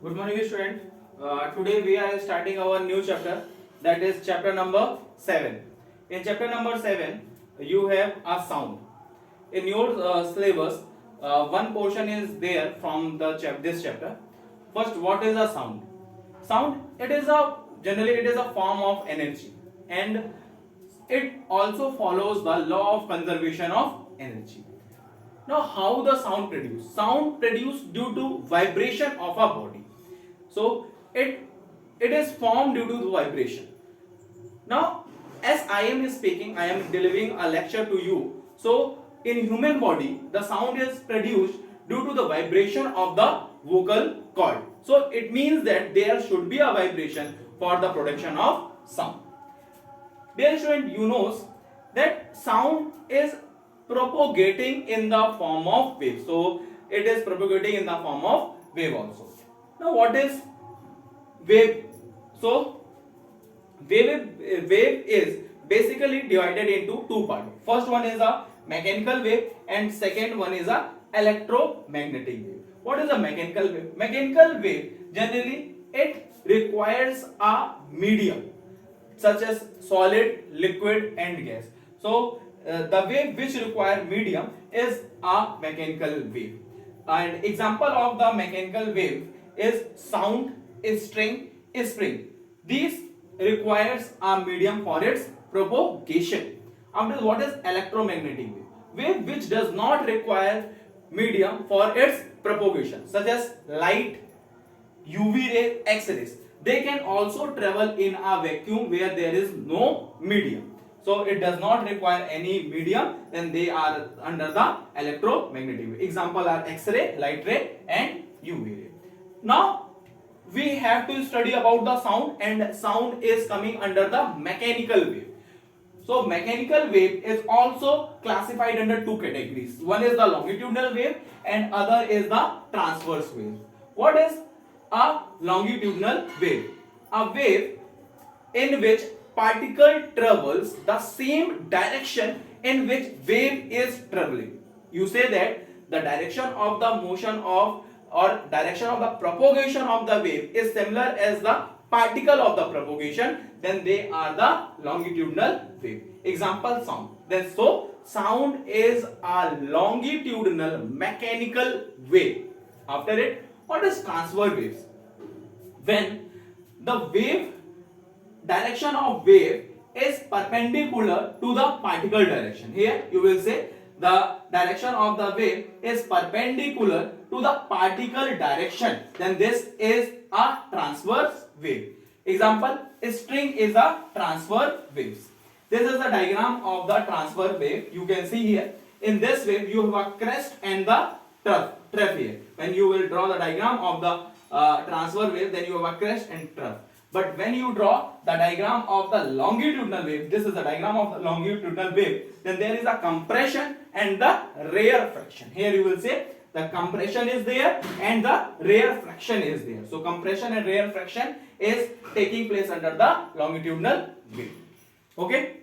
Good morning, student. Today we are starting our new chapter, that is chapter number 7. In chapter number 7, you have a sound. In your syllabus, one portion is there from this chapter. First, what is a sound? Sound, generally it is a form of energy, and it also follows the law of conservation of energy. Now, how the sound produced? Sound produced due to vibration of a body. So it is formed due to the vibration. Now, as I am speaking, I am delivering a lecture to you. So in human body, the sound is produced due to the vibration of the vocal cord. So it means that there should be a vibration for the production of sound. Dear student, you knows that sound is propagating in the form of wave. So it is propagating in the form of wave also. Now what is wave? So wave is basically divided into two parts. First one is a mechanical wave and second one is a electromagnetic wave. What is a mechanical wave? Mechanical wave, generally it requires a medium such as solid, liquid and gas. So the wave which require medium is a mechanical wave. And example of the mechanical wave is sound, string, spring. These requires a medium for its propagation. After, what is electromagnetic wave? Wave which does not require medium for its propagation, such as light, UV ray, X-rays. They can also travel in a vacuum where there is no medium. So it does not require any medium, then they are under the electromagnetic wave. Example are X-ray, light ray and UV ray. Now we have to study about the sound, and sound is coming under the mechanical wave. So mechanical wave is also classified under two categories. One is the longitudinal wave and other is the transverse wave. What is a longitudinal wave? A wave in which particle travels the same direction in which wave is traveling. You say that the direction of the motion of or direction of the propagation of the wave is similar as the particle of the propagation, then they are the longitudinal wave. Example, sound. Then so sound is a longitudinal mechanical wave. After it, what is transverse waves? When the wave direction of wave is perpendicular to the particle direction. Here you will say the direction of the wave is perpendicular to the particle direction, then this is a transverse wave. Example, a string is a transverse wave. This is the diagram of the transverse wave. You can see here, in this wave you have a crest and the trough here. When you will draw the diagram of the transverse wave, then you have a crest and trough. But when you draw the diagram of the longitudinal wave, this is the diagram of the longitudinal wave, then there is a compression and the rarefaction. Here you will say the compression is there and the rarefaction is there. So compression and rarefaction is taking place under the longitudinal wave. Okay.